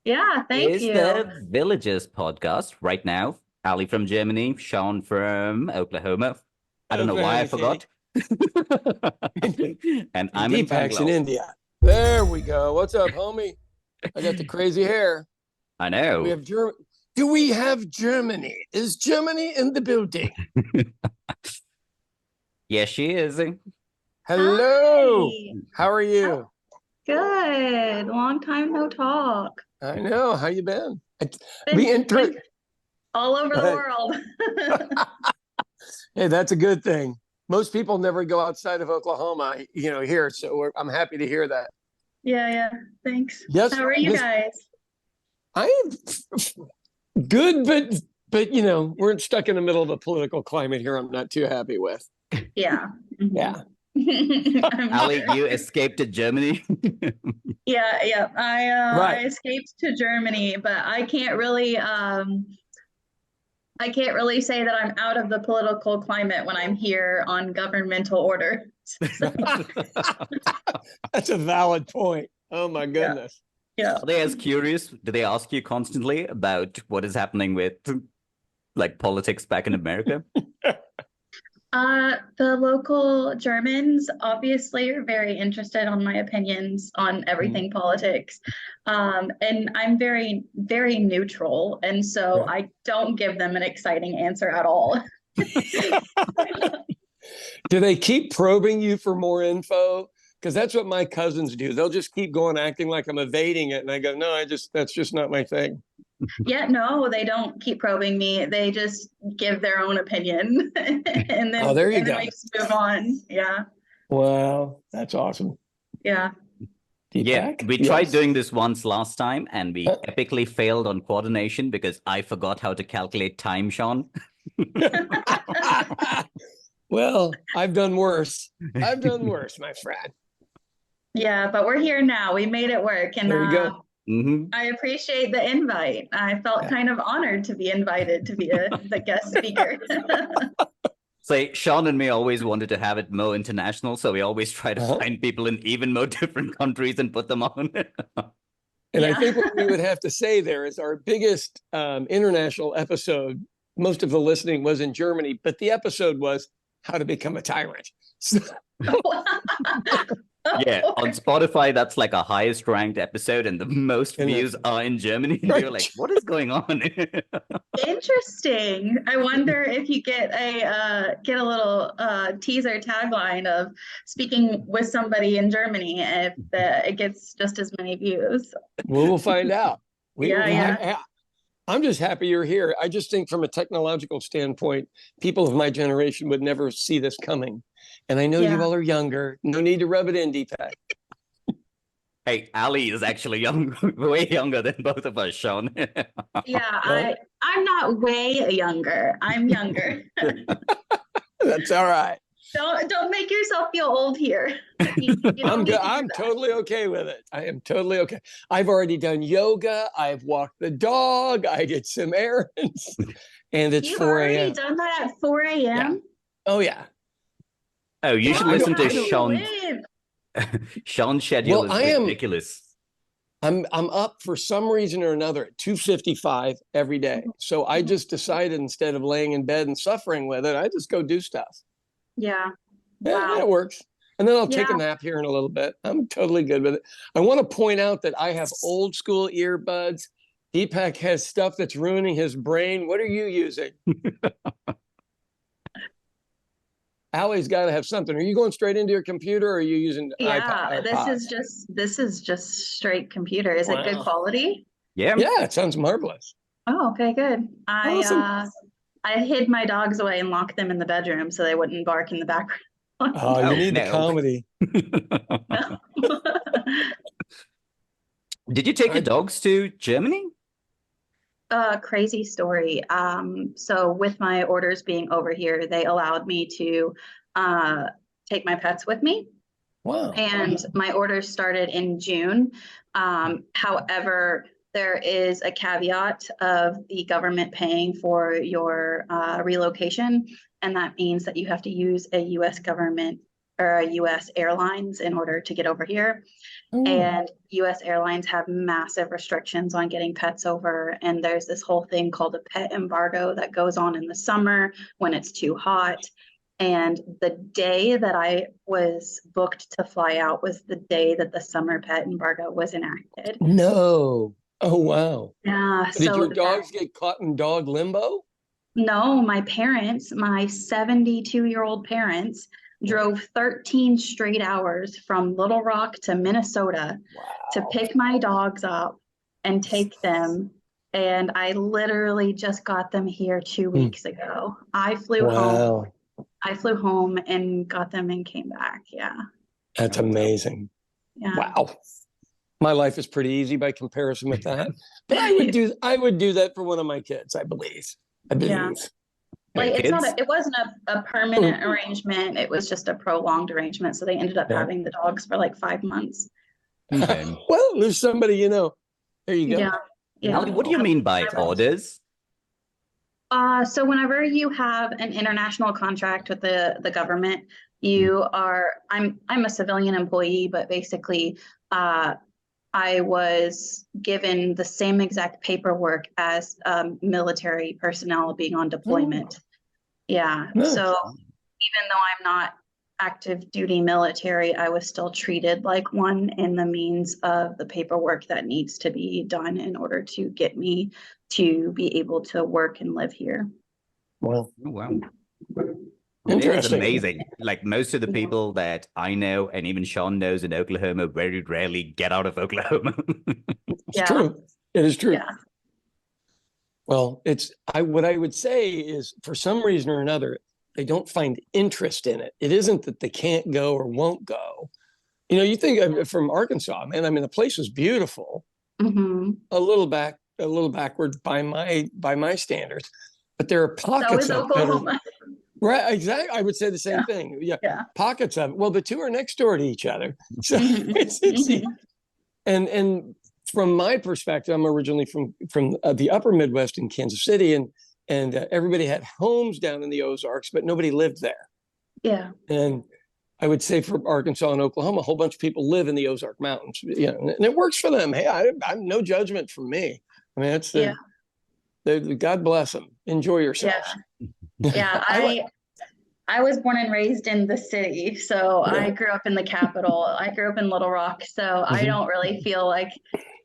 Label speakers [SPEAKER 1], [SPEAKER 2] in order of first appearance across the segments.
[SPEAKER 1] Yeah, thank
[SPEAKER 2] is
[SPEAKER 1] you.
[SPEAKER 2] the Villagers podcast right now. Ali from Germany, Sean from Oklahoma. I don't know why I forgot. And I'm in
[SPEAKER 3] Deepak's in
[SPEAKER 2] Bangalore.
[SPEAKER 3] India. There we go. What's up, homie? I got the crazy hair.
[SPEAKER 2] I know.
[SPEAKER 3] We have Do we have Germany? Is Germany in the building?
[SPEAKER 2] Yes, she is.
[SPEAKER 3] Hello.
[SPEAKER 1] Hi.
[SPEAKER 3] How are you?
[SPEAKER 1] Good. Long time no talk.
[SPEAKER 3] I know. How you been?
[SPEAKER 1] Been all over the world.
[SPEAKER 3] Hey, that's a good thing. Most people never go outside of Oklahoma, here. So I'm happy to hear that.
[SPEAKER 1] Yeah. Thanks.
[SPEAKER 3] Yes.
[SPEAKER 1] How are you guys?
[SPEAKER 3] I am good, but we're stuck in the middle of a political climate here. I'm not too happy with.
[SPEAKER 1] Yeah.
[SPEAKER 3] Yeah.
[SPEAKER 2] Ali, you escaped to Germany.
[SPEAKER 1] Yeah.
[SPEAKER 3] Right.
[SPEAKER 1] I escaped to Germany, but I can't really say that I'm out of the political climate when I'm here on governmental order.
[SPEAKER 3] That's a valid point. Oh my goodness.
[SPEAKER 1] Yeah.
[SPEAKER 2] Are they as curious? Do they ask you constantly about what is happening with politics back in America?
[SPEAKER 1] The local Germans obviously are very interested on my opinions on everything politics. And I'm very, very neutral. And so I don't give them an exciting answer at all.
[SPEAKER 3] Do they keep probing you for more info? Because that's what my cousins do. They'll just keep going, acting like I'm evading it. And I go, no, that's just not my thing.
[SPEAKER 1] Yeah, no, they don't keep probing me. They just give their own opinion. And then,
[SPEAKER 3] there you
[SPEAKER 1] and
[SPEAKER 3] go.
[SPEAKER 1] then we just move on. Yeah.
[SPEAKER 3] Wow, that's awesome.
[SPEAKER 1] Yeah.
[SPEAKER 2] Yeah, we tried doing this once last time and we epically failed on coordination because I forgot how to calculate time, Sean.
[SPEAKER 3] Well, I've done worse. My friend.
[SPEAKER 1] Yeah, but we're here now. We made it work. And
[SPEAKER 3] there you go.
[SPEAKER 1] I appreciate the invite. I felt kind of honored to be invited to be the guest speaker.
[SPEAKER 2] So Sean and me always wanted to have it more international, so we always try to find people in even more different countries and put them on.
[SPEAKER 3] And I think what we would have to say there is our biggest international episode, most of the listening was in Germany, but the episode was how to become a tyrant.
[SPEAKER 2] Yeah, on Spotify, that's like our highest ranked episode, and the most views are in Germany. Right. You're like, what is going on?
[SPEAKER 1] Interesting. I wonder if you get a little teaser tagline of speaking with somebody in Germany, if it gets just as many views.
[SPEAKER 3] We'll find out.
[SPEAKER 1] Yeah.
[SPEAKER 3] I'm just happy you're here. I just think from a technological standpoint, people of my generation would never see this coming. And I know you all are younger. No need to rub it in, Deepak.
[SPEAKER 2] Hey, Ali is actually way younger than both of us, Sean.
[SPEAKER 1] Yeah, I'm not way younger. I'm younger.
[SPEAKER 3] That's all right.
[SPEAKER 1] Don't make yourself feel old here.
[SPEAKER 3] I'm totally okay with it. I am totally okay. I've already done yoga. I've walked the dog. I did some errands. And it's 4 a.m.
[SPEAKER 1] You've already done that at 4 a.m.?
[SPEAKER 3] Yeah. Oh, yeah.
[SPEAKER 2] Oh, you should listen to Sean. Sean's schedule is ridiculous.
[SPEAKER 3] I'm up for some reason or another at 2:55 every day. So I just decided instead of laying in bed and suffering with it, I just go do stuff.
[SPEAKER 1] Yeah.
[SPEAKER 3] Yeah, it works. And then I'll take a nap here in a little bit. I'm totally good with it. I want to point out that I have old school earbuds. Deepak has stuff that's ruining his brain. What are you using? Allie's got to have something. Are you going straight into your computer or are you using iPod?
[SPEAKER 1] This is just straight computer. Is it good quality?
[SPEAKER 2] Yeah,
[SPEAKER 3] it sounds marvelous.
[SPEAKER 1] Oh, okay, good.
[SPEAKER 3] Awesome.
[SPEAKER 1] I hid my dogs away and locked them in the bedroom so they wouldn't bark in the background.
[SPEAKER 3] Oh, you need the comedy.
[SPEAKER 2] Did you take your dogs to Germany?
[SPEAKER 1] Crazy story. So with my orders being over here, they allowed me to take my pets with me.
[SPEAKER 3] Wow.
[SPEAKER 1] And my orders started in June. However, there is a caveat of the government paying for your relocation. And that means that you have to use a U.S. government or a US Airlines in order to get over here. And US Airlines have massive restrictions on getting pets over. And there's this whole thing called a pet embargo that goes on in the summer when it's too hot. And the day that I was booked to fly out was the day that the summer pet embargo was enacted.
[SPEAKER 3] No. Oh, wow.
[SPEAKER 1] Yeah.
[SPEAKER 3] Did your dogs get caught in dog limbo?
[SPEAKER 1] No, my parents, my 72-year-old parents, drove 13 straight hours from Little Rock to Minnesota to pick my dogs up and take them. And I literally just got them here 2 weeks ago. I flew home. I flew home and got them and came back. Yeah.
[SPEAKER 3] That's amazing.
[SPEAKER 1] Yeah.
[SPEAKER 3] Wow. My life is pretty easy by comparison with that. But I would do that for one of my kids, I believe.
[SPEAKER 1] Yeah. Like it wasn't a permanent arrangement. It was just a prolonged arrangement. So they ended up having the dogs for like 5 months.
[SPEAKER 2] Okay.
[SPEAKER 3] Well, there's somebody, you know. There you go.
[SPEAKER 1] Yeah.
[SPEAKER 2] What do you mean by orders?
[SPEAKER 1] So whenever you have an international contract with the government, you are, I'm a civilian employee, but basically I was given the same exact paperwork as military personnel being on deployment. Yeah. So even though I'm not active duty military, I was still treated like one in the means of the paperwork that needs to be done in order to get me to be able to work and live here.
[SPEAKER 3] Wow.
[SPEAKER 2] Oh, wow.
[SPEAKER 3] Interesting.
[SPEAKER 2] It's amazing. Like most of the people that I know, and even Sean knows in Oklahoma, very rarely get out of Oklahoma.
[SPEAKER 3] It's true. It is true.
[SPEAKER 1] Yeah.
[SPEAKER 3] Well, what I would say is, for some reason or another, they don't find interest in it. It isn't that they can't go or won't go. You know, you think from Arkansas, man, I mean, the place was beautiful, a little backward by my standards, but there are pockets of Oklahoma. Right, exactly. I would say the same thing. Yeah, pockets of it. Well, the two are next door to each other, so it's and from my perspective, I'm originally from the upper Midwest in Kansas City, and everybody had homes down in the Ozarks, but nobody lived there. Yeah, and I would say for Arkansas and Oklahoma, a whole bunch of people live in the Ozark Mountains, you know, and it works for them. Hey, I'm no judgment from me. I mean, it's God bless them. Enjoy yourself.
[SPEAKER 1] Yeah, I was born and raised in the city, so I grew up in the capital. I grew up in Little Rock, so I don't really feel like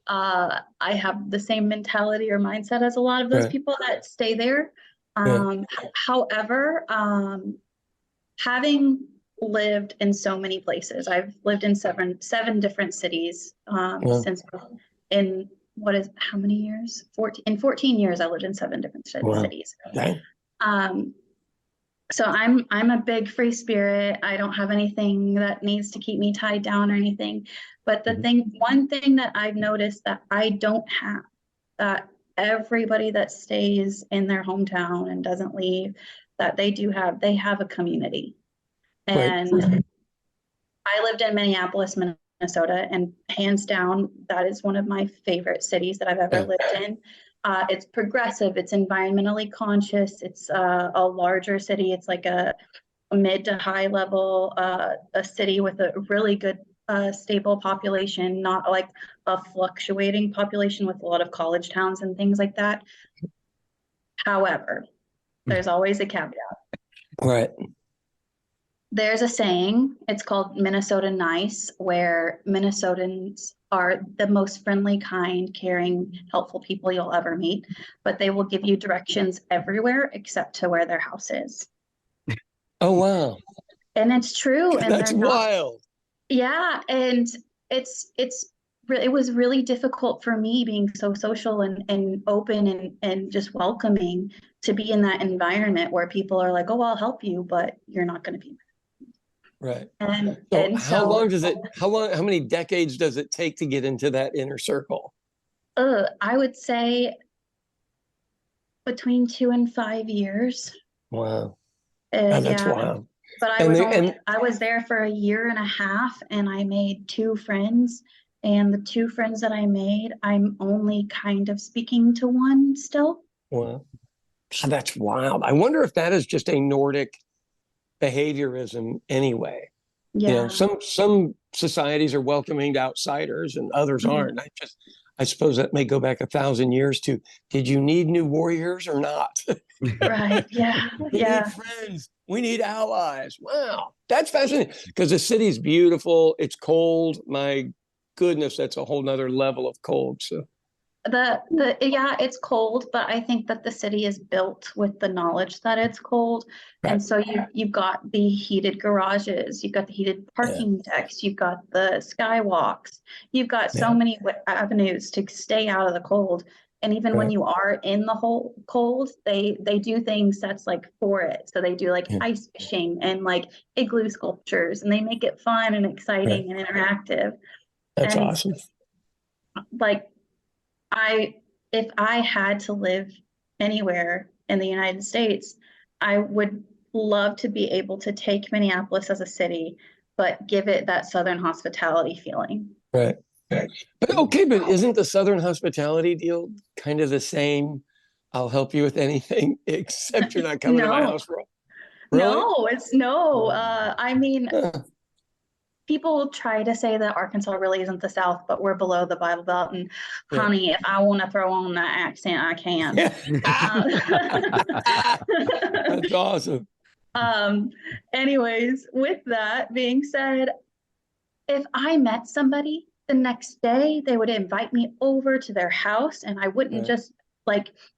[SPEAKER 1] I have the same mentality or mindset as a lot of those people that stay there. However, having lived in so many places, I've lived in seven different cities since how many years? 14. In 14 years, I lived in 7 different cities. So I'm a big free spirit. I don't have anything that needs to keep me tied down or anything. But one thing that I've noticed that I don't have, that everybody that stays in their hometown and doesn't leave, that they have a community. And I lived in Minneapolis, Minnesota, and hands down, that is one of my favorite cities that I've ever lived in. It's progressive, it's environmentally conscious, it's a larger city. It's like a mid to high level, a city with a really good stable population, not like a fluctuating population with a lot of college towns and things like that. However, there's always a caveat. Right. There's a saying, it's called Minnesota Nice, where Minnesotans are the most friendly, kind, caring, helpful people you'll ever meet, but they will give you directions everywhere except to where their house is. Oh, wow. And it's true. And
[SPEAKER 3] that's wild.
[SPEAKER 1] Yeah. And it was really difficult for me, being so social and open and just welcoming, to be in that environment where people are like, oh, I'll help you, but you're not going to be. Right. How many decades does it take to get into that inner circle? I would say between 2 and 5 years. Wow. That's wild. But I was there for 1.5 years, and I made 2 friends. And the 2 friends that I made, I'm only kind of speaking to one still. Wow. That's wild. I wonder if that is just a Nordic behaviorism anyway. Yeah.
[SPEAKER 3] Some societies are welcoming to outsiders and others aren't. I suppose that may go back 1,000 years to, did you need new warriors or not?
[SPEAKER 1] Right. Yeah.
[SPEAKER 3] We need friends. We need allies. Wow. That's fascinating because the city's beautiful. It's cold. My goodness, that's a whole nother level of cold. So
[SPEAKER 1] Yeah, it's cold, but I think that the city is built with the knowledge that it's cold.
[SPEAKER 3] Right.
[SPEAKER 1] And so you've got the heated garages, you've got the heated parking decks, you've got the skywalks, you've got so many avenues to stay out of the cold. And even when you are in the whole cold, they do things that's like for it. So they do like ice fishing and like igloo sculptures, and they make it fun and exciting and interactive.
[SPEAKER 3] That's
[SPEAKER 1] and
[SPEAKER 3] awesome.
[SPEAKER 1] Like if I had to live anywhere in the United States, I would love to be able to take Minneapolis as a city, but give it that Southern hospitality feeling.
[SPEAKER 3] Right. But okay, but isn't the Southern hospitality deal kind of the same? I'll help you with anything except you're not coming to my house, bro. Really?
[SPEAKER 1] No, it's no. I mean, people try to say that Arkansas really isn't the South, but we're below the Bible Belt. And honey, if I want to throw on that accent, I can.
[SPEAKER 3] That's awesome.
[SPEAKER 1] Anyways, with that being said, if I met somebody the next day, they would invite me over to their house, and I wouldn't just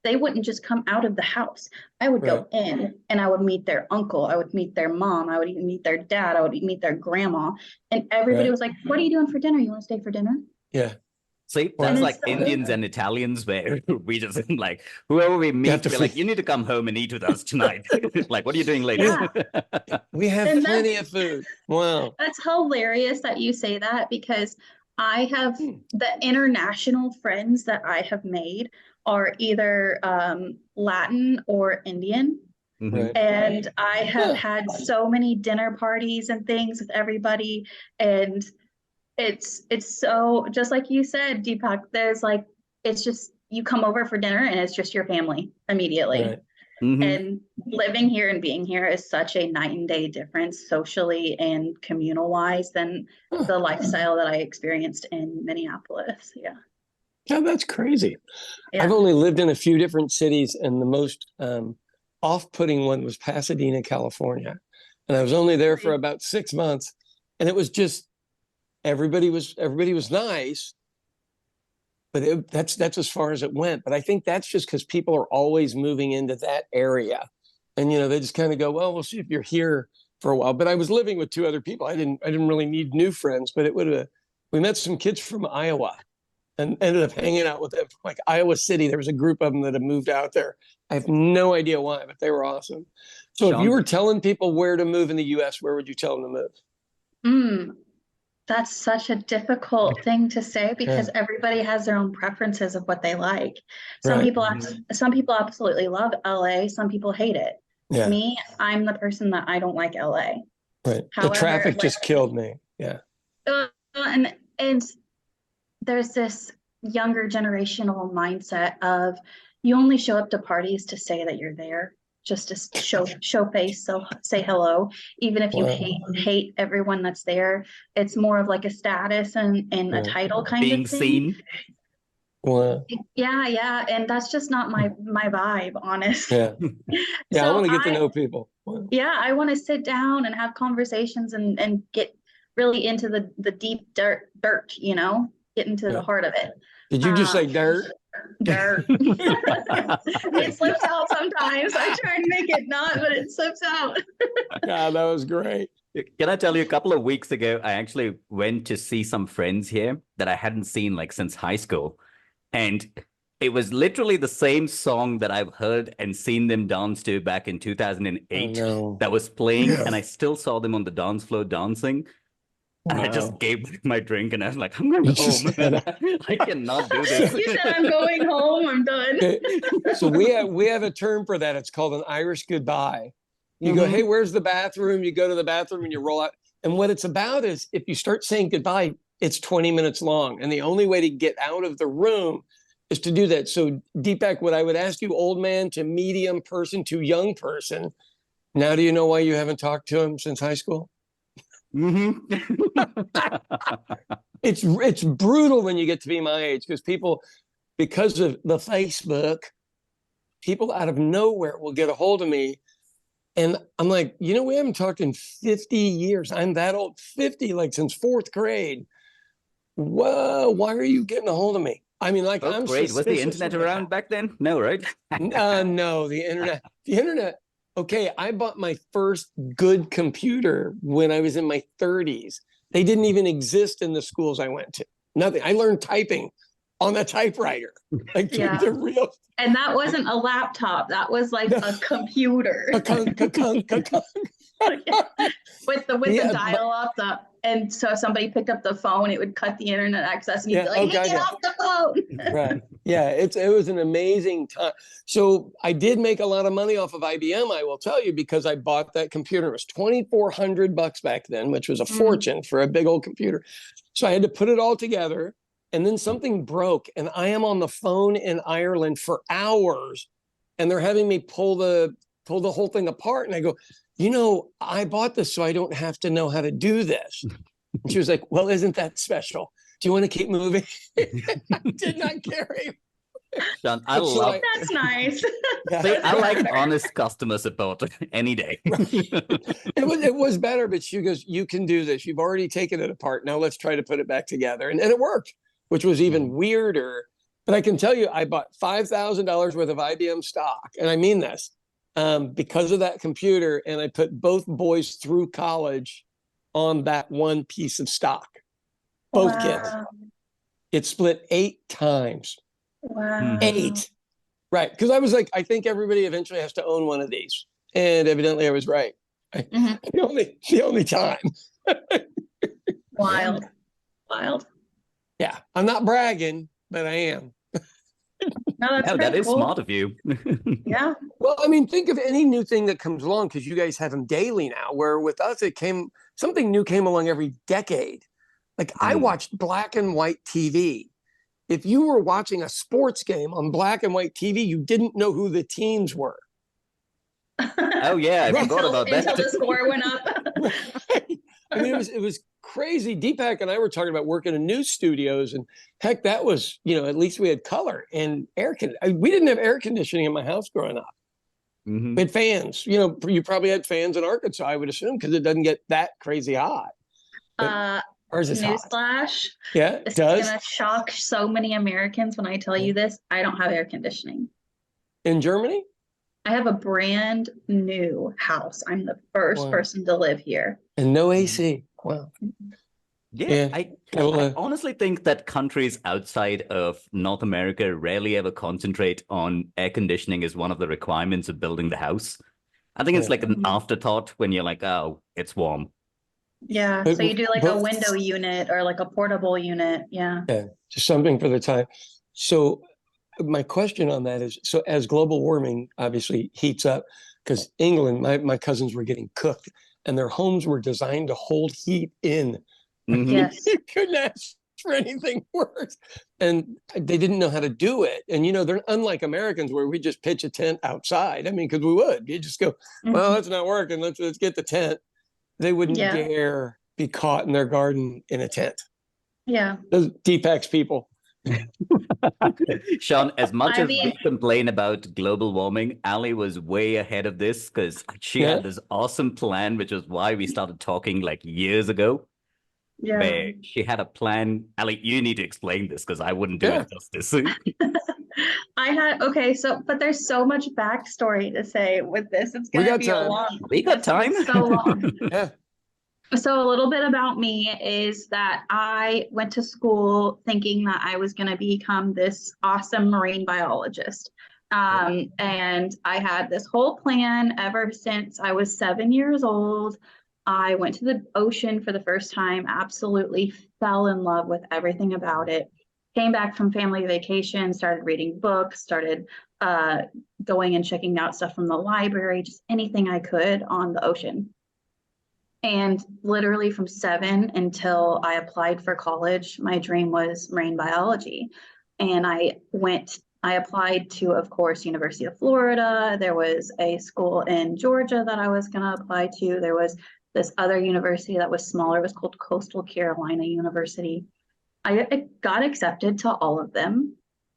[SPEAKER 1] they wouldn't just come out of the house. I would go in and I would meet their uncle. I would meet their mom. I would even meet their dad. I would meet their grandma. And everybody was like, what are you doing for dinner? You want to stay for dinner?
[SPEAKER 3] Yeah.
[SPEAKER 2] See, that's like Indians and Italians where we just like, whoever we meet, we're like, you need to come home and eat with us tonight. Like, what are you doing later?
[SPEAKER 3] We have plenty of food. Wow.
[SPEAKER 1] That's hilarious that you say that, because I have the international friends that I have made are either Latin or Indian. And I have had so many dinner parties and things with everybody. And it's so, just like you said, Deepak, there's like, it's just, you come over for dinner and it's just your family immediately. And living here and being here is such a night and day difference socially and communal wise than the lifestyle that I experienced in Minneapolis.
[SPEAKER 3] Yeah, that's crazy. I've only lived in a few different cities, and the most off-putting one was Pasadena, California. And I was only there for about 6 months, and it was just everybody was nice, but that's as far as it went. But I think that's just because people are always moving into that area, and they just kind of go, well, we'll see if you're here for a while. But I was living with 2 other people. I didn't really need new friends, but we met some kids from Iowa and ended up hanging out with them from like Iowa City. There was a group of them that had moved out there. I have no idea why, but they were awesome. So Sean, if you were telling people where to move in the US, where would you tell them to move?
[SPEAKER 1] That's such a difficult thing to say, because everybody has their own preferences of what they like. Some people absolutely love LA. Some people hate it. Me, I'm the person that I don't like LA.
[SPEAKER 3] However, the traffic just killed me.
[SPEAKER 1] And there's this younger generational mindset of, you only show up to parties to say that you're there, just to show face, so say hello, even if you hate everyone that's there. It's more of like a status and a title kind of thing.
[SPEAKER 2] Being seen.
[SPEAKER 1] Yeah, and that's just not my vibe, honestly.
[SPEAKER 3] I want to get to know people.
[SPEAKER 1] I want to sit down and have conversations and get really into the deep dirt, get into the heart of it.
[SPEAKER 3] Did you just say dirt?
[SPEAKER 1] Dirt. It slips out sometimes. I try and make it not, but it slips out.
[SPEAKER 3] Yeah, that was great.
[SPEAKER 2] Can I tell you, a couple of weeks ago, I actually went to see some friends here that I hadn't seen like since high school. And it was literally the same song that I've heard and seen them dance to back in 2008 that was playing. And I still saw them on the dance floor dancing. And I just gave my drink and I was like, I'm going home. I cannot do this.
[SPEAKER 1] You said, I'm going home. I'm done.
[SPEAKER 3] So we have a term for that. It's called an Irish goodbye. You go, hey, where's the bathroom? You go to the bathroom and you roll out. And what it's about is, if you start saying goodbye, it's 20 minutes long. And the only way to get out of the room is to do that. So Deepak, what I would ask you, old man to medium person to young person, now do you know why you haven't talked to him since high school? It's brutal when you get to be my age because of the Facebook, people out of nowhere will get a hold of me. And I'm like, we haven't talked in 50 years. I'm that old, 50, like since fourth grade. Whoa, why are you getting a hold of me? I mean, like, I'm
[SPEAKER 2] great. Was the
[SPEAKER 3] suspicious
[SPEAKER 2] internet
[SPEAKER 3] when they
[SPEAKER 2] around
[SPEAKER 3] happen.
[SPEAKER 2] back then? No, right?
[SPEAKER 3] No, the internet. Okay, I bought my first good computer when I was in my 30s. They didn't even exist in the schools I went to. Nothing. I learned typing on a typewriter. Like the real.
[SPEAKER 1] And that wasn't a laptop. That was like a computer.
[SPEAKER 3] With
[SPEAKER 1] the dial-up, and so if somebody picked up the phone, it would cut the internet access, and you'd be like, "Hey, get off the phone!"
[SPEAKER 3] Right? Yeah, it was an amazing time. So I did make a lot of money off of IBM. I will tell you, because I bought that computer. It was $2,400 back then, which was a fortune for a big old computer. So I had to put it all together, and then something broke, and I am on the phone in Ireland for hours, and they're having me pull the whole thing apart, and I go, I bought this so I don't have to know how to do this. And she was like, well, isn't that special? Do you want to keep moving? I did not carry.
[SPEAKER 2] Sean, I love
[SPEAKER 1] that's nice.
[SPEAKER 2] See, I like honest customer support any day.
[SPEAKER 3] It was better, but she goes, you can do this. You've already taken it apart. Now let's try to put it back together. And it worked, which was even weirder. But I can tell you, I bought $5,000 worth of IBM stock. And I mean this. Because of that computer, and I put both boys through college on that one piece of stock. Both kids. It split 8 times.
[SPEAKER 1] Wow.
[SPEAKER 3] 8. Right. Because I was like, I think everybody eventually has to own one of these. And evidently I was right. The only time.
[SPEAKER 1] Wild.
[SPEAKER 3] Yeah. I'm not bragging, but I am.
[SPEAKER 1] No,
[SPEAKER 2] that is
[SPEAKER 1] cool.
[SPEAKER 2] smart of you.
[SPEAKER 1] Yeah.
[SPEAKER 3] Well, I mean, think of any new thing that comes along, because you guys have them daily now, where with us, something new came along every decade. Like I watched black and white TV. If you were watching a sports game on black and white TV, you didn't know who the teams were.
[SPEAKER 2] Oh yeah, I forgot about that.
[SPEAKER 1] Until the score went up.
[SPEAKER 3] I mean, it was crazy. Deepak and I were talking about working in news studios, and heck, that was, at least we had color and we didn't have air conditioning in my house growing up. We had fans. You probably had fans in Arkansas, I would assume, because it doesn't get that crazy hot. Ours is hot.
[SPEAKER 1] Newsflash.
[SPEAKER 3] Yeah, it does.
[SPEAKER 1] It's going to shock so many Americans when I tell you this. I don't have air conditioning.
[SPEAKER 3] In Germany?
[SPEAKER 1] I have a brand new house. I'm the first person to live here.
[SPEAKER 3] And no AC. Wow.
[SPEAKER 2] Yeah, I honestly think that countries outside of North America rarely ever concentrate on air conditioning as one of the requirements of building the house. I think it's like an afterthought when you're like, oh, it's warm.
[SPEAKER 1] Yeah, so you do like a window unit or like a portable unit. Yeah,
[SPEAKER 3] just something for the time. So my question on that is, so as global warming obviously heats up, because England, my cousins were getting cooked, and their homes were designed to hold heat in.
[SPEAKER 1] Yes.
[SPEAKER 3] You couldn't ask for anything worse. And they didn't know how to do it. And, they're unlike Americans, where we just pitch a tent outside. I mean, because we would. You just go, well, that's not working. Let's get the tent. They wouldn't dare be caught in their garden in a tent.
[SPEAKER 1] Yeah.
[SPEAKER 3] Those Deepak's people.
[SPEAKER 2] Sean, as much as we complain about global warming, Ali was way ahead of this, because she had this awesome plan, which is why we started talking like years ago.
[SPEAKER 1] Yeah.
[SPEAKER 2] Where she had a plan. Ali, you need to explain this, because I wouldn't do it justice.
[SPEAKER 1] But there's so much backstory to say with this. It's going to be a long.
[SPEAKER 2] We got time.
[SPEAKER 1] So long.
[SPEAKER 3] Yeah.
[SPEAKER 1] So a little bit about me is that I went to school thinking that I was going to become this awesome marine biologist. And I had this whole plan ever since I was 7 years old. I went to the ocean for the first time, absolutely fell in love with everything about it. Came back from family vacation, started reading books, started going and checking out stuff from the library, just anything I could on the ocean. And literally from 7 until I applied for college, my dream was marine biology. And I applied to, of course, University of Florida. There was a school in Georgia that I was going to apply to. There was this other university that was smaller. It was called Coastal Carolina University. I got accepted to all of them.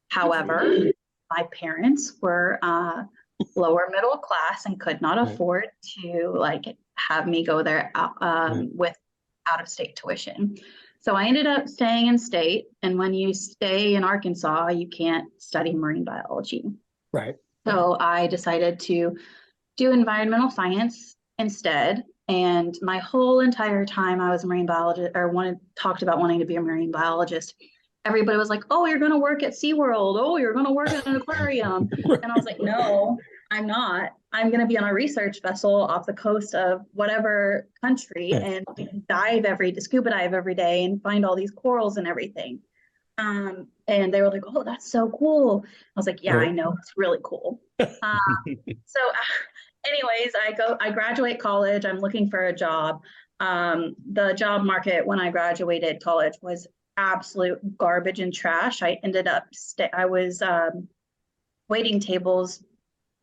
[SPEAKER 1] However, my parents were lower middle class and could not afford to like have me go there with out of state tuition. So I ended up staying in state. And when you stay in Arkansas, you can't study marine biology.
[SPEAKER 3] Right.
[SPEAKER 1] So I decided to do environmental science instead. And my whole entire time I was a marine biologist or talked about wanting to be a marine biologist, everybody was like, oh, you're going to work at SeaWorld. Oh, you're going to work at an aquarium. And I was like, no, I'm not. I'm going to be on a research vessel off the coast of whatever country and scuba dive every day and find all these corals and everything. And they were like, oh, that's so cool. I was like, yeah, I know, it's really cool. So anyways, I graduate college. I'm looking for a job. The job market when I graduated college was absolute garbage and trash. I ended up, I was waiting tables,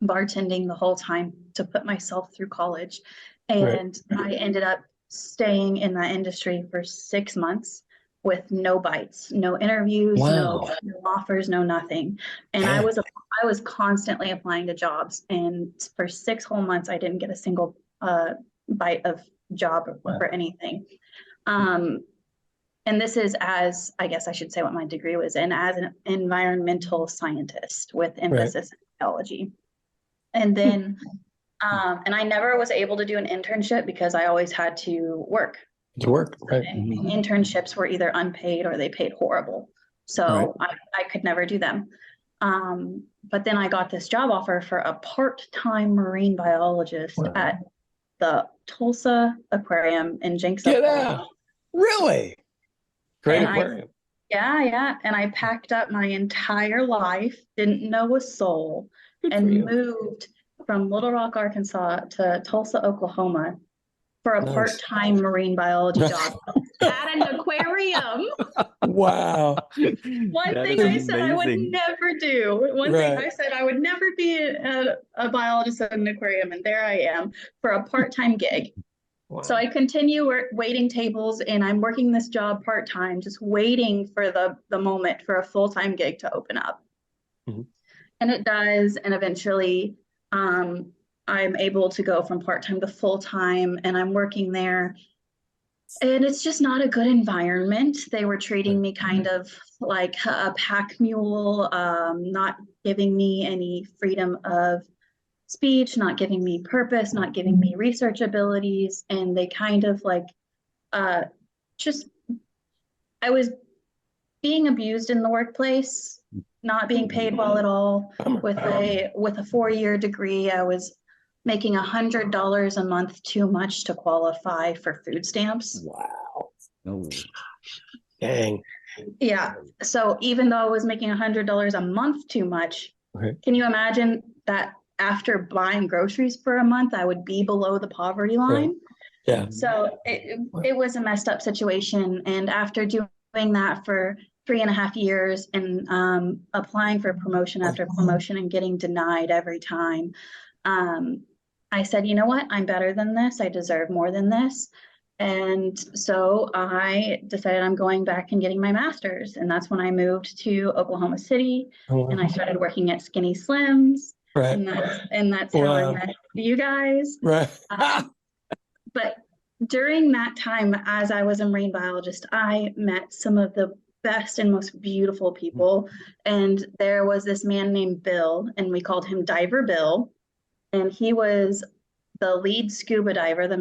[SPEAKER 1] bartending the whole time to put myself through college. And I ended up staying in that industry for 6 months with no bites, no interviews, no offers, no nothing. And I was constantly applying to jobs. And for 6 whole months, I didn't get a single bite of job for anything. And this is as, I guess I should say what my degree was in, as an environmental scientist with emphasis in biology. And then, and I never was able to do an internship because I always had to work. And internships were either unpaid or they paid horrible. So I could never do them. But then I got this job offer for a part-time marine biologist at the Tulsa Aquarium in Jenks, Oklahoma.
[SPEAKER 3] Really? Great
[SPEAKER 1] And
[SPEAKER 3] aquarium.
[SPEAKER 1] Yeah. And I packed up my entire life, didn't know a soul, and moved from Little Rock, Arkansas to Tulsa, Oklahoma for a part-time marine biology job at an aquarium.
[SPEAKER 3] Wow.
[SPEAKER 1] One thing I said I would never do. One thing I said I would never be a biologist at an aquarium, and there I am for a part-time gig. Wow. So I continue waiting tables, and I'm working this job part-time, just waiting for the moment for a full-time gig to open up. And it does, and eventually I'm able to go from part-time to full-time, and I'm working there. And it's just not a good environment. They were treating me kind of like a pack mule, not giving me any freedom of speech, not giving me purpose, not giving me research abilities. And they kind of like, I was being abused in the workplace, not being paid well at all. With a 4-year degree, I was making $100 a month too much to qualify for food stamps.
[SPEAKER 3] Wow. Oh. Dang.
[SPEAKER 1] Yeah. So even though I was making $100 a month too much, can you imagine that after buying groceries for a month, I would be below the poverty line?
[SPEAKER 3] Yeah.
[SPEAKER 1] So it was a messed up situation. And after doing that for 3.5 years and applying for promotion after promotion and getting denied every time, I said, you know what? I'm better than this. I deserve more than this. And so I decided I'm going back and getting my master's. And that's when I moved to Oklahoma City and I started working at Skinny Slims. And that's how I met you guys. But during that time, as I was a marine biologist, I met some of the best and most beautiful people. And there was this man named Bill, and we called him Diver Bill. And he was the lead scuba diver, the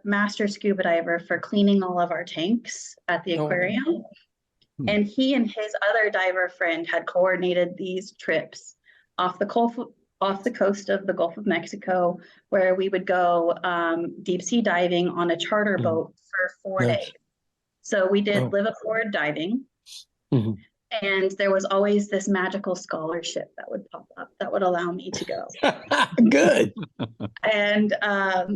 [SPEAKER 1] master scuba diver for cleaning all of our tanks at the aquarium. And he and his other diver friend had coordinated these trips off the coast of the Gulf of Mexico, where we would go deep sea diving on a charter boat for 4 days. So we did live aboard diving. And there was always this magical scholarship that would pop up that would allow me to go.
[SPEAKER 3] Good.
[SPEAKER 1] And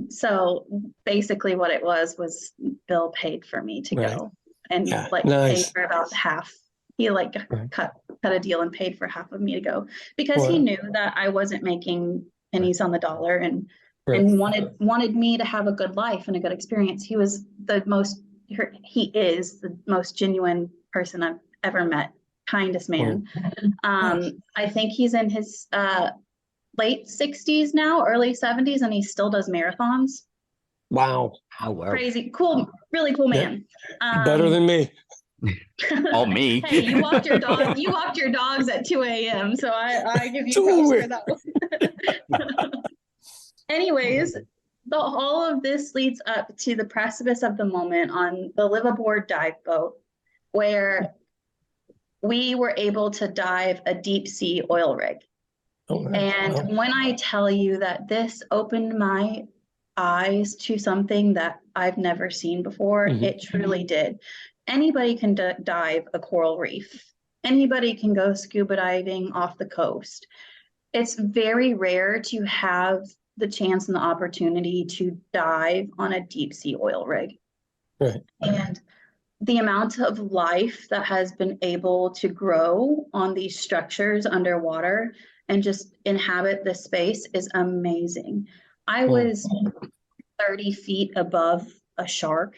[SPEAKER 1] so basically what it was Bill paid for me to go and paid for about half. He cut a deal and paid for half of me to go because he knew that I wasn't making pennies on the dollar. And and wanted me to have a good life and a good experience. He is the most genuine person I've ever met, kindest man. I think he's in his late 60s now, early 70s, and he still does marathons.
[SPEAKER 3] Wow.
[SPEAKER 2] Oh, wow.
[SPEAKER 1] Crazy, cool, really cool man.
[SPEAKER 3] Better than me.
[SPEAKER 2] Oh, me.
[SPEAKER 1] Hey, you walked your dogs at 2 a.m. So I give you
[SPEAKER 3] Totally.
[SPEAKER 1] props for that one. Anyways, all of this leads up to the precipice of the moment on the live aboard dive boat, where we were able to dive a deep sea oil rig. And when I tell you that this opened my eyes to something that I've never seen before, it truly did. Anybody can dive a coral reef. Anybody can go scuba diving off the coast. It's very rare to have the chance and the opportunity to dive on a deep sea oil rig.
[SPEAKER 3] Right.
[SPEAKER 1] And the amount of life that has been able to grow on these structures underwater and just inhabit the space is amazing. I was 30 feet above a shark,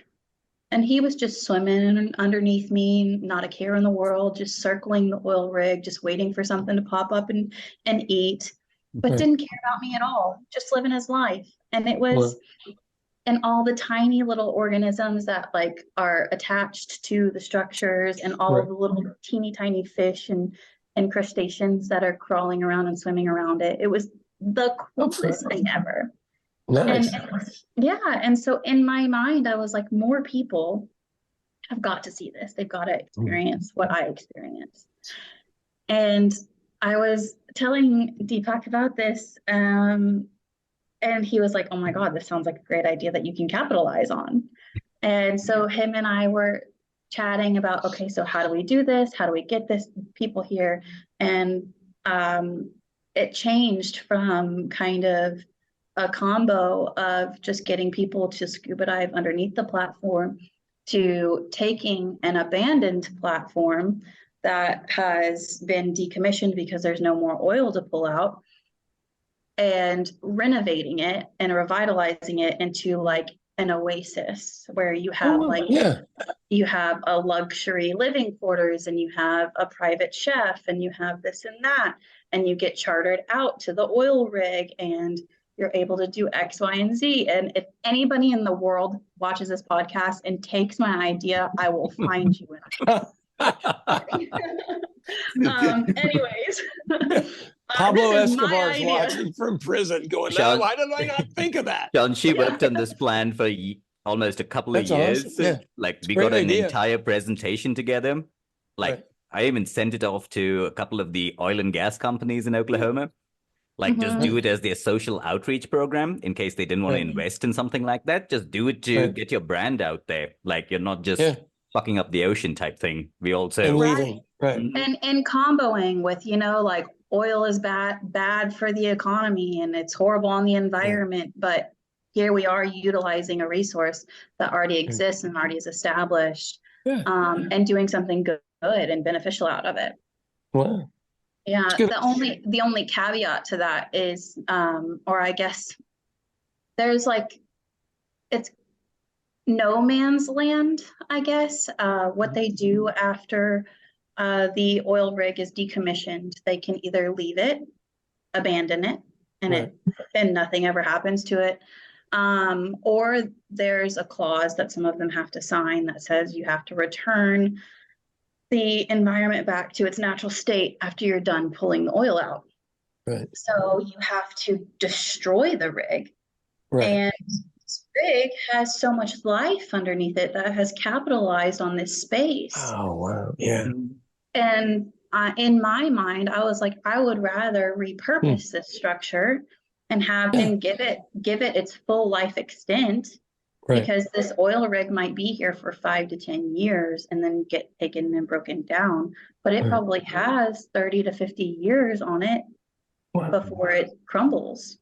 [SPEAKER 1] and he was just swimming underneath me, not a care in the world, just circling the oil rig, just waiting for something to pop up and eat, but didn't care about me at all, just living his life. And it was, and all the tiny little organisms that like are attached to the structures, and all of the little teeny tiny fish and crustaceans that are crawling around and swimming around it. It was the coolest thing ever.
[SPEAKER 3] Nice.
[SPEAKER 1] And so in my mind, I was like, more people have got to see this. They've got to experience what I experienced. And I was telling Deepak about this, and he was like, oh my God, this sounds like a great idea that you can capitalize on. And so him and I were chatting about, okay, so how do we do this? How do we get this people here? And it changed from kind of a combo of just getting people to scuba dive underneath the platform to taking an abandoned platform that has been decommissioned because there's no more oil to pull out, and renovating it and revitalizing it into like an oasis where you have you have a luxury living quarters, and you have a private chef, and you have this and that, and you get chartered out to the oil rig, and you're able to do X, Y, and Z. And if anybody in the world watches this podcast and takes my idea, I will find you in it. Anyways.
[SPEAKER 3] Pablo Escobar's watching from prison going,
[SPEAKER 2] Sean,
[SPEAKER 3] why did I not think of that?
[SPEAKER 2] Sean, she worked on this plan for almost a couple of years.
[SPEAKER 3] Awesome. Yeah.
[SPEAKER 2] Like we got an entire presentation together. Like I even sent it off to a couple of the oil and gas companies in Oklahoma. Like just do it as their social outreach program in case they didn't want to invest in something like that. Just do it to get your brand out there. Like you're not just fucking up the ocean type thing. We also
[SPEAKER 3] and leaving.
[SPEAKER 1] And comboing with, like oil is bad for the economy and it's horrible on the environment, but here we are utilizing a resource that already exists and already is established, and doing something good and beneficial out of it.
[SPEAKER 3] Wow.
[SPEAKER 1] Yeah, the only caveat to that is, or I guess there's it's no man's land, I guess. What they do after the oil rig is decommissioned, they can either leave it, abandon it, and nothing ever happens to it. Or there's a clause that some of them have to sign that says you have to return the environment back to its natural state after you're done pulling the oil out. So you have to destroy the rig. And this rig has so much life underneath it that has capitalized on this space.
[SPEAKER 3] Oh, wow. Yeah.
[SPEAKER 1] And in my mind, I was like, I would rather repurpose this structure and give it its full life extent. Because this oil rig might be here for 5 to 10 years and then get taken and broken down, but it probably has 30 to 50 years on it before it crumbles,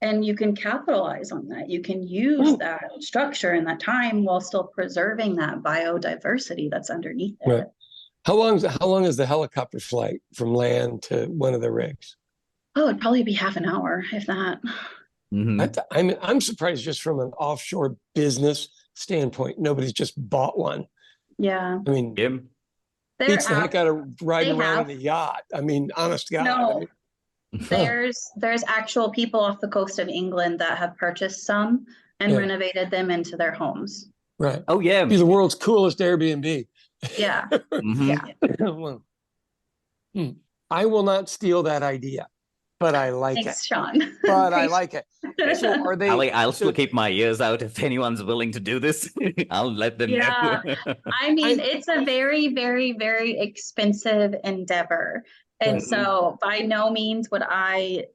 [SPEAKER 1] And you can capitalize on that. You can use that structure and that time while still preserving that biodiversity that's underneath it.
[SPEAKER 3] How long is the helicopter flight from land to one of the rigs?
[SPEAKER 1] Oh, it'd probably be half an hour, if that.
[SPEAKER 3] I'm surprised just from an offshore business standpoint, nobody's just bought one.
[SPEAKER 1] Yeah.
[SPEAKER 3] I mean, beats the heck out of riding around in a yacht. I mean, honest to God.
[SPEAKER 1] No,
[SPEAKER 3] I mean,
[SPEAKER 1] there's actual people off the coast of England that have purchased some and renovated them into their homes.
[SPEAKER 3] Right.
[SPEAKER 2] Oh yeah.
[SPEAKER 3] Be the world's coolest Airbnb.
[SPEAKER 1] Yeah.
[SPEAKER 3] Yeah. I will not steal that idea, but I like
[SPEAKER 1] Thanks,
[SPEAKER 3] it.
[SPEAKER 1] Sean.
[SPEAKER 3] But I like it. So are they?
[SPEAKER 2] I'll still keep my ears out if anyone's willing to do this. I'll let them know.
[SPEAKER 1] I mean, it's a very, very, very expensive endeavor. And so by no means would I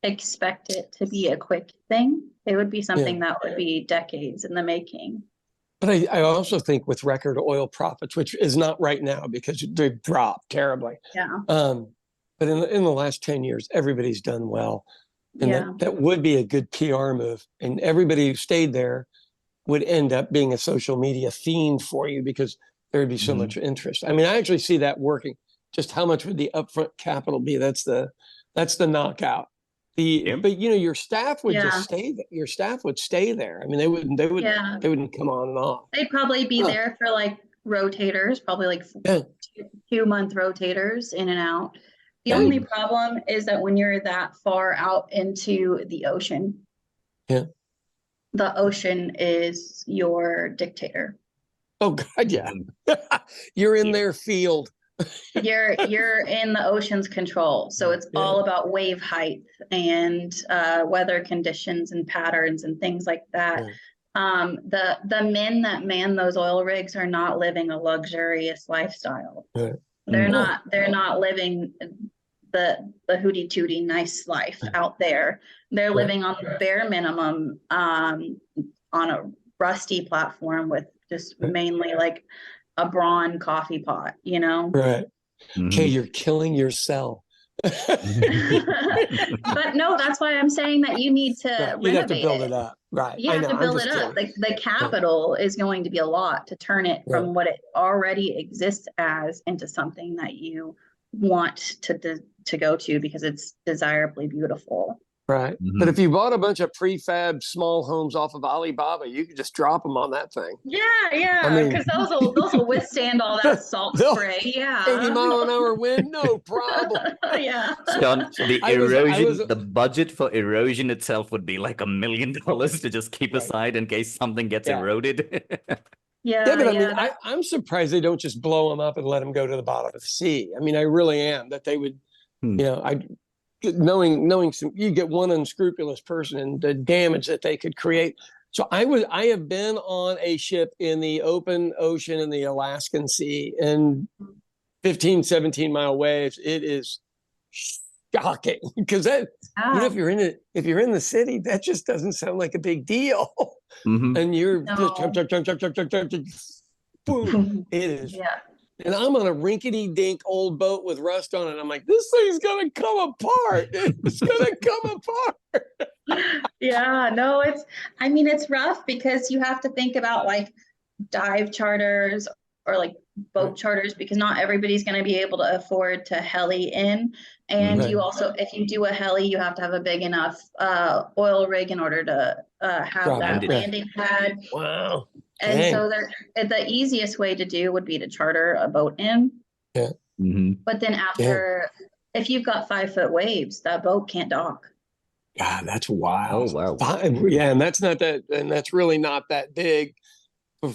[SPEAKER 1] expect it to be a quick thing. It would be something that would be decades in the making.
[SPEAKER 3] But I also think with record oil profits, which is not right now because they've dropped terribly.
[SPEAKER 1] Yeah.
[SPEAKER 3] But in the last 10 years, everybody's done well. And that would be a good PR move. And everybody who stayed there would end up being a social media fiend for you because there would be so much interest. I mean, I actually see that working. Just how much would the upfront capital be? That's the knockout. But you know, your staff would just stay there. Your staff would stay there. I mean, they wouldn't come on and off.
[SPEAKER 1] They'd probably be there for like rotators, probably like 2-month rotators in and out. The only problem is that when you're that far out into the ocean, the ocean is your dictator.
[SPEAKER 3] Oh God, yeah. You're in their field.
[SPEAKER 1] You're in the ocean's control. So it's all about wave height and weather conditions and patterns and things like that. The men that man those oil rigs are not living a luxurious lifestyle. They're not living the hooty tooty nice life out there. They're living on the bare minimum on a rusty platform with just mainly like a brawn coffee pot, you know?
[SPEAKER 3] Right. Okay, you're killing yourself.
[SPEAKER 1] But no, that's why I'm saying that you need to
[SPEAKER 3] you have to build it up. Right.
[SPEAKER 1] You have to build it up. The capital is going to be a lot to turn it from what it already exists as into something that you want to go to because it's desirably beautiful.
[SPEAKER 3] Right. But if you bought a bunch of prefab small homes off of Alibaba, you could just drop them on that thing.
[SPEAKER 1] Yeah, because those will withstand all that salt spray.
[SPEAKER 3] 80-mile-an-hour wind, no problem.
[SPEAKER 2] John, the budget for erosion itself would be like $1 million to just keep aside in case something gets eroded.
[SPEAKER 3] But I mean, I'm surprised they don't just blow them up and let them go to the bottom of the sea. I mean, I really am. That they would, you know, knowing some, you get one unscrupulous person and the damage that they could create. So I have been on a ship in the open ocean in the Alaskan Sea and 15, 17-mile waves. It is shocking because that, you know, if you're in the city, that just doesn't sound like a big deal. And you're just boom. It is. And I'm on a rinkety-dink old boat with rust on it. I'm like, this thing's going to come apart. It's going to come apart.
[SPEAKER 1] It's rough because you have to think about like dive charters or like boat charters because not everybody's going to be able to afford to heli in. And you also, if you do a heli, you have to have a big enough oil rig in order to have that landing pad.
[SPEAKER 3] Wow.
[SPEAKER 1] And so the easiest way to do would be to charter a boat in. But then if you've got 5-foot waves, that boat can't dock.
[SPEAKER 3] God, that's wild.
[SPEAKER 2] Oh, wow.
[SPEAKER 3] And that's not that, and that's really not that big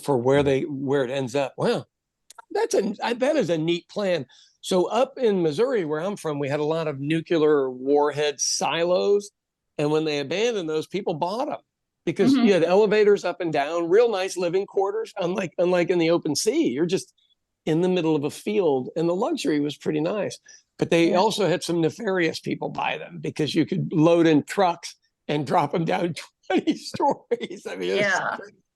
[SPEAKER 3] for where it ends up. Wow. That is a neat plan. So up in Missouri, where I'm from, we had a lot of nuclear warhead silos. And when they abandoned those, people bought them. Because you had elevators up and down, real nice living quarters, unlike in the open sea. You're just in the middle of a field, and the luxury was pretty nice. But they also had some nefarious people buy them because you could load in trucks and drop them down 20 stories. I mean,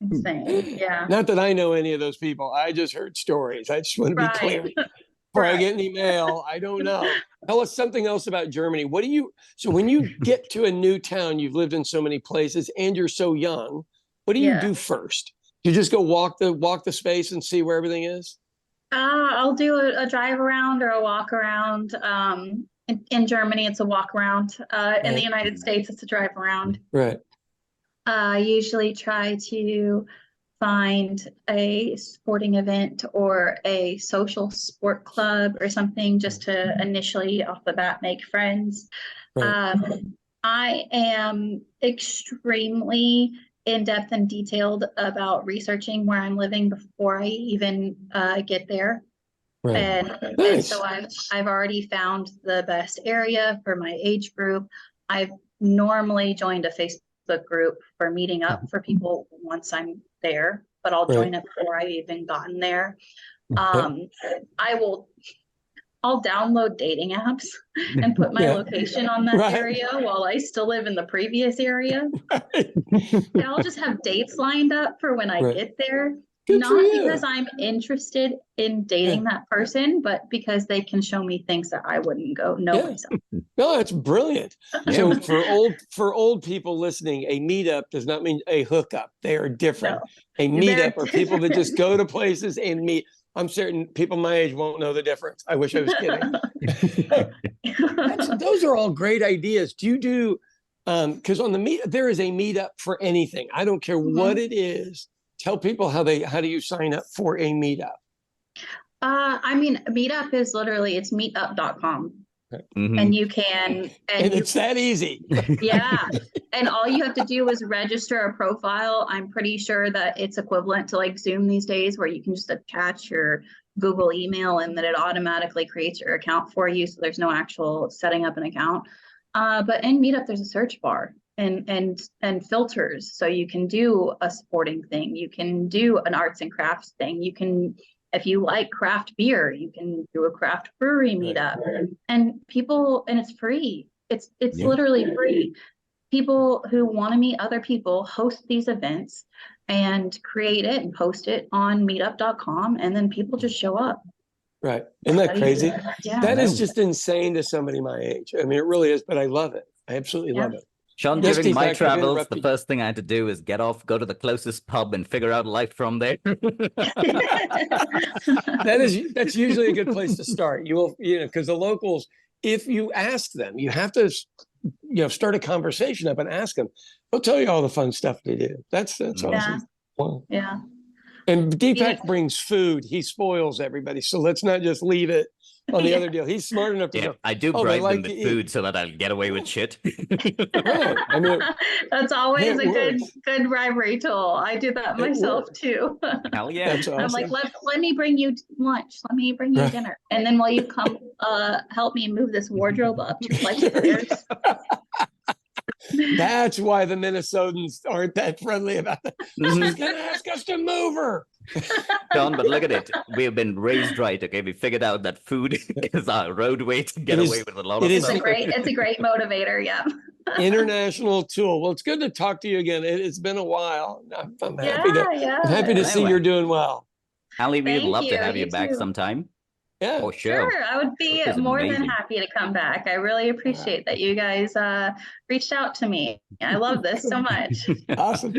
[SPEAKER 1] insane.
[SPEAKER 3] Not that I know any of those people. I just heard stories. I just want to be clear. Before I get any mail, I don't know. Tell us something else about Germany. So when you get to a new town, you've lived in so many places and you're so young, what do you do first? You just go walk the space and see where everything is?
[SPEAKER 1] I'll do a drive around or a walk around. In Germany, it's a walk around. In the
[SPEAKER 3] Right.
[SPEAKER 1] United States, it's a drive around.
[SPEAKER 3] Right.
[SPEAKER 1] I usually try to find a sporting event or a social sport club or something just to initially off the bat make friends.
[SPEAKER 3] Right.
[SPEAKER 1] I am extremely in-depth and detailed about researching where I'm living before I even get there.
[SPEAKER 3] Right.
[SPEAKER 1] And
[SPEAKER 3] Nice.
[SPEAKER 1] so I've already found the best area for my age group. I've normally joined a Facebook group for meeting up for people once I'm there, but I'll join it before I've even gotten there. I'll download dating apps and put my location on that area while I still live in the previous area. And I'll just have dates lined up for when I get there.
[SPEAKER 3] Good
[SPEAKER 1] Not because I'm interested in dating that person, but because they can show me things that I wouldn't go know myself.
[SPEAKER 3] No, that's brilliant. So for old people listening, a meetup does not mean a hookup. They are different. No, a meetup are people that just go to places and meet. I'm certain people my age won't know the difference. I wish I was kidding. Those are all great ideas. Do you do, because on the meet, there is a meetup for anything. I don't care what it is. Tell people how do you sign up for a meetup?
[SPEAKER 1] I mean, meetup is literally, it's meetup.com. And you can, and
[SPEAKER 3] it's that easy.
[SPEAKER 1] Yeah. And all you have to do is register a profile. I'm pretty sure that it's equivalent to like Zoom these days, where you can just attach your Google email and then it automatically creates your account for you. So there's no actual setting up an account. But in Meetup, there's a search bar and filters. So you can do a sporting thing. You can do an arts and crafts thing. You can, if you like craft beer, you can do a craft brewery meetup, and it's free. It's literally free. People who want to meet other people host these events and create it and post it on meetup.com, and then people just show up.
[SPEAKER 3] Right. Isn't that crazy?
[SPEAKER 1] Yeah.
[SPEAKER 3] That is just insane to somebody my age. I mean, it really is, but I love it. I absolutely love it.
[SPEAKER 2] Sean, during my travels, the first thing I had to do is get off, go to the closest pub and figure out life from there.
[SPEAKER 3] That's usually a good place to start. You will, because the locals, if you ask them, you have to, start a conversation up and ask them. They'll tell you all the fun stuff they do. That's awesome. Wow.
[SPEAKER 1] Yeah.
[SPEAKER 3] And Deepak brings food. He spoils everybody. So let's not just leave it on the other deal. He's smart enough to know.
[SPEAKER 2] I do bribe them with food so that I'll get away with shit.
[SPEAKER 3] Right. I mean,
[SPEAKER 1] that's always a good bribery tool. I do that myself too.
[SPEAKER 2] Hell yeah.
[SPEAKER 3] That's awesome.
[SPEAKER 1] I'm like, let me bring you lunch. Let me bring you dinner. And then while you come help me move this wardrobe up 2 flights of stairs.
[SPEAKER 3] That's why the Minnesotans aren't that friendly about that. She's going to ask us to move her.
[SPEAKER 2] Sean, but look at it. We have been raised right, okay? We figured out that food is our roadway to get away with a lot of stuff.
[SPEAKER 1] It's a great motivator, yeah.
[SPEAKER 3] International tool. Well, it's good to talk to you again. It's been a while. I'm happy to see you're doing well.
[SPEAKER 2] Ali, we'd love to have you back sometime.
[SPEAKER 3] Yeah,
[SPEAKER 2] for sure.
[SPEAKER 1] I would be more than happy to come back. I really appreciate that you guys reached out to me. I love this so much.
[SPEAKER 3] Awesome.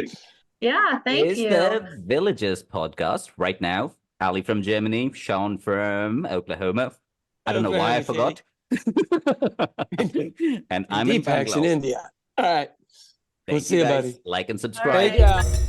[SPEAKER 1] Yeah, thank you.
[SPEAKER 2] It's the Villagers podcast right now. Ali from Germany, Sean from Oklahoma. I don't know why I forgot. And I'm in Bangalore.
[SPEAKER 3] in India. All right. We'll see you, buddy.
[SPEAKER 2] Like and subscribe.
[SPEAKER 3] Thank you.